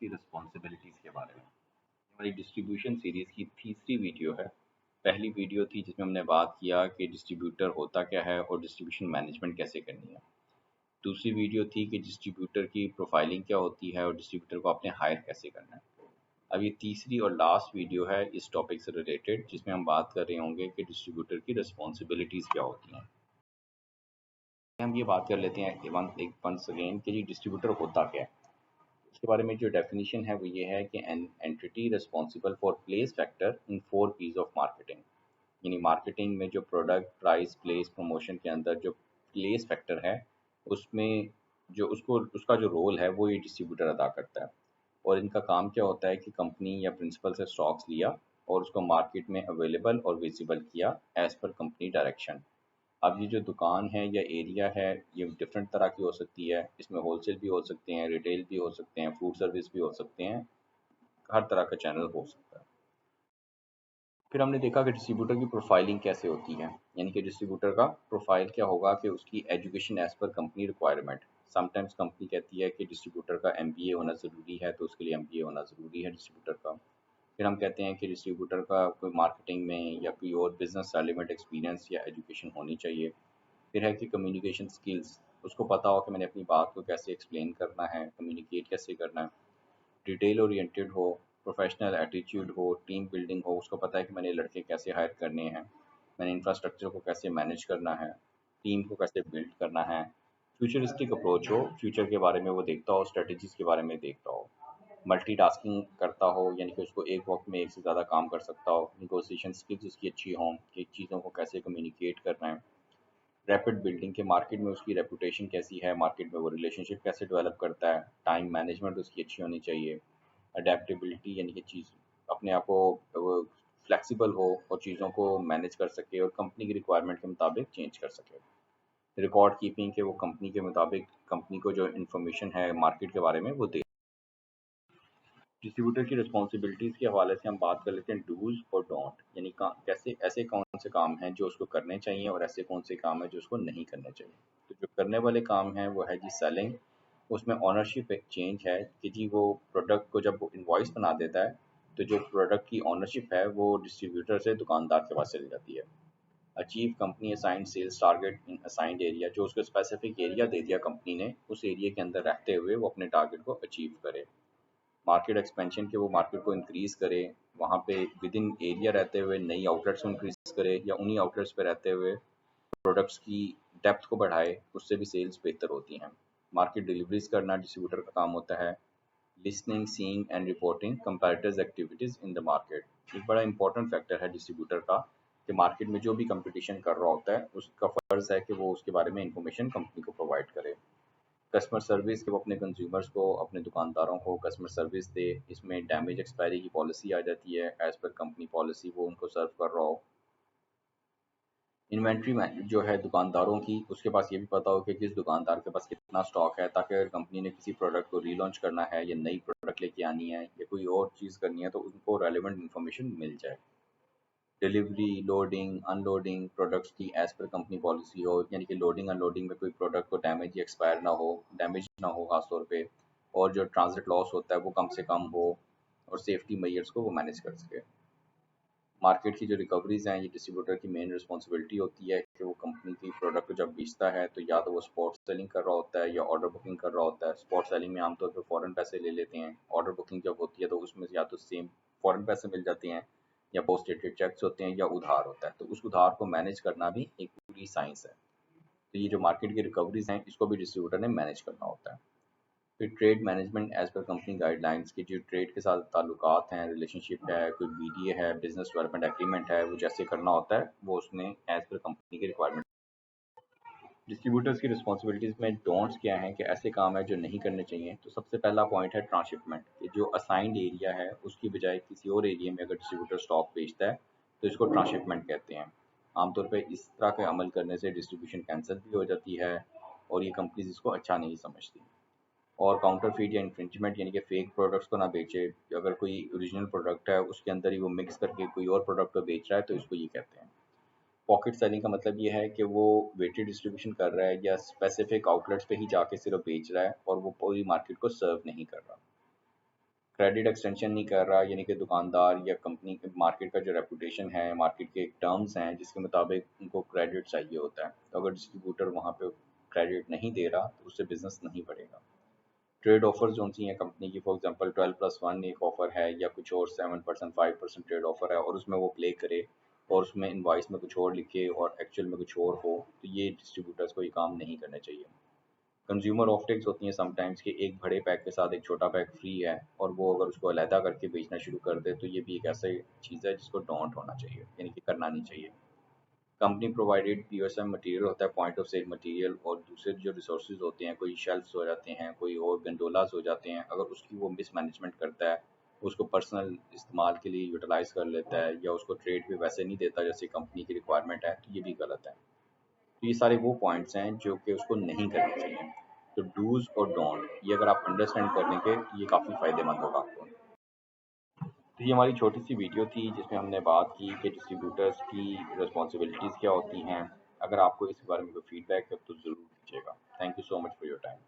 की रिस्पॉन्सिबिलिटीज़ के बारे में। हमारी डिस्ट्रीब्यूशन सीरीज़ की तीसरी वीडियो है। पहली वीडियो थी जिसमें हमने बात किया कि डिस्ट्रीब्यूटर होता क्या है और डिस्ट्रीब्यूशन मैनेजमेंट कैसे करनी है। दूसरी वीडियो थी कि डिस्ट्रीब्यूटर की प्रोफाइलिंग क्या होती है और डिस्ट्रीब्यूटर को आपने हायर कैसे करना है। अब ये तीसरी और लास्ट वीडियो है इस टॉपिक से रिलेटेड, जिसमें हम बात कर रहे होंगे कि डिस्ट्रीब्यूटर की रिस्पॉन्सिबिलिटीज़ क्या होती हैं। हम ये बात कर लेते हैं एक वंस अगेन कि जी डिस्ट्रीब्यूटर होता क्या है। इसके बारे में जो डेफिनेशन है वो ये है कि an entity responsible for place factor in 4 Ps of marketing. यानी मार्केटिंग में जो प्रोडक्ट प्राइस प्लेस प्रमोशन के अंदर जो प्लेस फैक्टर है, उसमें जो उसको उसका जो रोल है वो ये डिस्ट्रीब्यूटर अदा करता है। और इनका काम क्या होता है कि कंपनी या प्रिंसिपल से स्टॉक्स लिया और उसको मार्केट में अवेलेबल और विजिबल किया एज पर कंपनी डायरेक्शन। अब ये जो दुकान है या एरिया है, ये डिफरेंट तरह की हो सकती है। इसमें होलसेल भी हो सकते हैं, रिटेल भी हो सकते हैं, फूड सर्विस भी हो सकते हैं, हर तरह का चैनल हो सकता है। फिर हमने देखा कि डिस्ट्रीब्यूटर की प्रोफाइलिंग कैसे होती है। यानी कि डिस्ट्रीब्यूटर का प्रोफाइल क्या होगा कि उसकी एजुकेशन एज पर कंपनी रिक्वायरमेंट। समटाइम्स कंपनी कहती है कि डिस्ट्रीब्यूटर का एमबीए होना ज़रूरी है, तो उसके लिए एमबीए होना ज़रूरी है डिस्ट्रीब्यूटर का। फिर हम कहते हैं कि डिस्ट्रीब्यूटर का कोई मार्केटिंग में या कोई और बिजनेस रेलिवेंट एक्सपीरियंस या एजुकेशन होनी चाहिए। फिर है कि कम्युनिकेशन स्किल्स, उसको पता हो कि मैंने अपनी बात को कैसे एक्सप्लेन करना है, कम्युनिकेट कैसे करना है। डिटेल ओरिएंटेड हो, प्रोफेशनल एटीट्यूड हो, टीम बिल्डिंग हो, उसको पता है कि मैंने लड़के कैसे हायर करने हैं, मैंने इंफ्रास्ट्रक्चर को कैसे मैनेज करना है, टीम को कैसे बिल्ड करना है। फ्यूचरिस्टिक अप्रोच हो, फ्यूचर के बारे में वो देखता हो, स्ट्रेटजीज के बारे में देखता हो। मल्टीटास्किंग करता हो, यानी कि उसको एक वक्त में एक से ज़्यादा काम कर सकता हो। निगोशिएशन स्किल्स उसकी अच्छी हों कि चीज़ों को कैसे कम्युनिकेट करना है। रैपिड बिल्डिंग के मार्केट में उसकी रेपुटेशन कैसी है, मार्केट में वो रिलेशनशिप कैसे डेवलप करता है। टाइम मैनेजमेंट उसकी अच्छी होनी चाहिए। अडेप्टेबिलिटी, यानी कि चीज़ अपने आप को फ्लेक्सिबल हो और चीज़ों को मैनेज कर सके और कंपनी की रिक्वायरमेंट के मुताबिक चेंज कर सके। रिकॉर्ड कीपिंग के वो कंपनी के मुताबिक कंपनी को जो इन्फॉर्मेशन है मार्केट के बारे में वो दे। डिस्ट्रीब्यूटर की रिस्पॉन्सिबिलिटीज़ के हवाले से हम बात कर लेते हैं डूज और डोंट। यानी कैसे ऐसे कौन से काम हैं जो उसको करने चाहिए और ऐसे कौन से काम हैं जो उसको नहीं करने चाहिए। तो जो करने वाले काम हैं वो है जी सेलिंग। उसमें ऑनरशिप एक चेंज है कि जी वो प्रोडक्ट को जब वो इन्वॉइस बना देता है, तो जो प्रोडक्ट की ऑनरशिप है वो डिस्ट्रीब्यूटर से दुकानदार के पास चली जाती है। Achieve company assigned sales target in assigned area, जो उसको स्पेसिफिक एरिया दे दिया कंपनी ने, उस एरिया के अंदर रहते हुए वो अपने टारगेट को अचीव करे। मार्केट एक्सपेंशन के वो मार्केट को इंक्रीज़ करे, वहाँ पे विद इन एरिया रहते हुए नई आउटलेट्स को इंक्रीज़ करे या उन्हीं आउटलेट्स पे रहते हुए प्रोडक्ट्स की डेप्थ को बढ़ाए, उससे भी सेल्स बेहतर होती हैं। मार्केट डिलीवरीज करना डिस्ट्रीब्यूटर का काम होता है। Listening seeing and reporting comparators activities in the market, एक बड़ा इंपॉर्टेंट फैक्टर है डिस्ट्रीब्यूटर का कि मार्केट में जो भी कंपटीशन कर रहा होता है उसका फ़र्ज़ है कि वो उसके बारे में इंफॉर्मेशन कंपनी को प्रोवाइड करे। कस्टमर सर्विस कि वो अपने कंज्यूमर्स को, अपने दुकानदारों को कस्टमर सर्विस दे। इसमें डैमेज एक्सपायरी की पॉलिसी आ जाती है, एज़ पर कंपनी पॉलिसी वो उनको सर्व कर रहा हो। इन्वेंट्री में जो है दुकानदारों की, उसके पास ये भी पता हो कि किस दुकानदार के पास कितना स्टॉक है, ताकि अगर कंपनी ने किसी प्रोडक्ट को रीलॉन्च करना है या नई प्रोडक्ट लेके आनी है या कोई और चीज़ करनी है तो उनको रेलिवेंट इन्फॉर्मेशन मिल जाए। डिलीवरी, लोडिंग, अनलोडिंग प्रोडक्ट्स की एज़ पर कंपनी पॉलिसी हो, यानी कि लोडिंग अनलोडिंग में कोई प्रोडक्ट को डैमेज या एक्सपायर ना हो, डैमेज ना हो खास तौर पे, और जो ट्रांजिट लॉस होता है वो कम से कम हो, और सेफ्टी मेजर्स को वो मैनेज कर सके। मार्केट की जो रिकवरीज हैं, ये डिस्ट्रीब्यूटर की मेन रिस्पॉन्सिबिलिटी होती है कि वो कंपनी की प्रोडक्ट को जब बेचता है तो या तो वो स्पॉट सेलिंग कर रहा होता है या ऑर्डर बुकिंग कर रहा होता है। स्पॉट सेलिंग में आमतौर पर फ़ौरन पैसे ले लेते हैं। ऑर्डर बुकिंग जब होती है तो उसमें या तो सेम फ़ौरन पैसे मिल जाते हैं या पोस्ट डेटेड चेक्स होते हैं या उधार होता है। तो उस उधार को मैनेज करना भी एक पूरी साइंस है। तो ये जो मार्केट की रिकवरीज हैं इसको भी डिस्ट्रीब्यूटर ने मैनेज करना होता है। फिर trade management as per company guidelines की, जो ट्रेड के साथ ताल्लुकात हैं, रिलेशनशिप है, कोई बीडीए है, बिजनेस डेवलपमेंट एग्रीमेंट है, वो जैसे करना होता है वो उसने एज़ पर कंपनी की रिक्वायरमेंट। डिस्ट्रीब्यूटर्स की रिस्पॉन्सिबिलिटीज़ में डोंट्स क्या हैं कि ऐसे काम है जो नहीं करने चाहिए। तो सबसे पहला पॉइंट है ट्रांसशिपमेंट, कि जो असाइंड एरिया है उसकी बजाय किसी और एरिया में अगर डिस्ट्रीब्यूटर स्टॉक बेचता है तो इसको ट्रांसशिपमेंट कहते हैं। आमतौर पर इस तरह के अमल करने से डिस्ट्रीब्यूशन कैंसिल भी हो जाती है और ये कंपनीज इसको अच्छा नहीं समझती। और काउंटरफीट या इन्फ्रिंजमेंट, यानी कि फेक प्रोडक्ट्स को ना बेचे। अगर कोई ओरिजिनल प्रोडक्ट है उसके अंदर ही वो मिक्स करके कोई और प्रोडक्ट को बेच रहा है तो इसको ये कहते हैं। पॉकेट सेलिंग का मतलब ये है कि वो वेटेड डिस्ट्रीब्यूशन कर रहा है या स्पेसिफिक आउटलेट्स पे ही जाके सिर्फ बेच रहा है और वो पूरी मार्केट को सर्व नहीं कर रहा। क्रेडिट एक्सटेंशन नहीं कर रहा, यानी कि दुकानदार या कंपनी के मार्केट का जो रेपुटेशन है, मार्केट के टर्म्स हैं जिसके मुताबिक उनको क्रेडिट चाहिए होता है, तो अगर डिस्ट्रीब्यूटर वहाँ पे क्रेडिट नहीं दे रहा तो उससे बिजनेस नहीं बढ़ेगा। ट्रेड ऑफर्स जो सी हैं कंपनी की, फॉर एग्जांपल 12+1 एक ऑफर है या कुछ और 7% 5% ट्रेड ऑफर है और उसमें वो प्ले करे और उसमें इनवॉइस में कुछ और लिखे और एक्चुअल में कुछ और हो, तो ये डिस्ट्रीब्यूटर्स को ये काम नहीं करना चाहिए। कंज्यूमर ऑफटेक्स होती हैं समटाइम्स कि एक बड़े पैक के साथ एक छोटा पैक फ्री है और वो अगर उसको अलहदा करके बेचना शुरू कर दे, तो ये भी एक ऐसी चीज़ है जिसको डोंट होना चाहिए, यानी कि करना नहीं चाहिए। कंपनी प्रोवाइडेड पीओएसएम मटेरियल होता है, पॉइंट ऑफ सेल मटेरियल, और दूसरे जो रिसोर्सेज होते हैं, कोई शेल्फ्स हो जाते हैं, कोई और गंडोलास हो जाते हैं, अगर उसकी वो मिसमैनेजमेंट करता है, उसको पर्सनल इस्तेमाल के लिए यूटिलाइज कर लेता है या उसको ट्रेड पे वैसे नहीं देता जैसे कंपनी की रिक्वायरमेंट है, तो ये भी गलत है। तो ये सारे वो पॉइंट्स हैं जो कि उसको नहीं करने चाहिए। तो डूज और डोंट, ये अगर आप अंडरस्टैंड कर लेंगे तो ये काफ़ी फ़ायदेमंद होगा आपको। तो ये हमारी छोटी सी वीडियो थी जिसमें हमने बात की कि डिस्ट्रीब्यूटर्स की रिस्पॉन्सिबिलिटीज़ क्या होती हैं। अगर आपको इस बारे में कोई फीडबैक है तो ज़रूर दीजिएगा। Thank you so much for your time.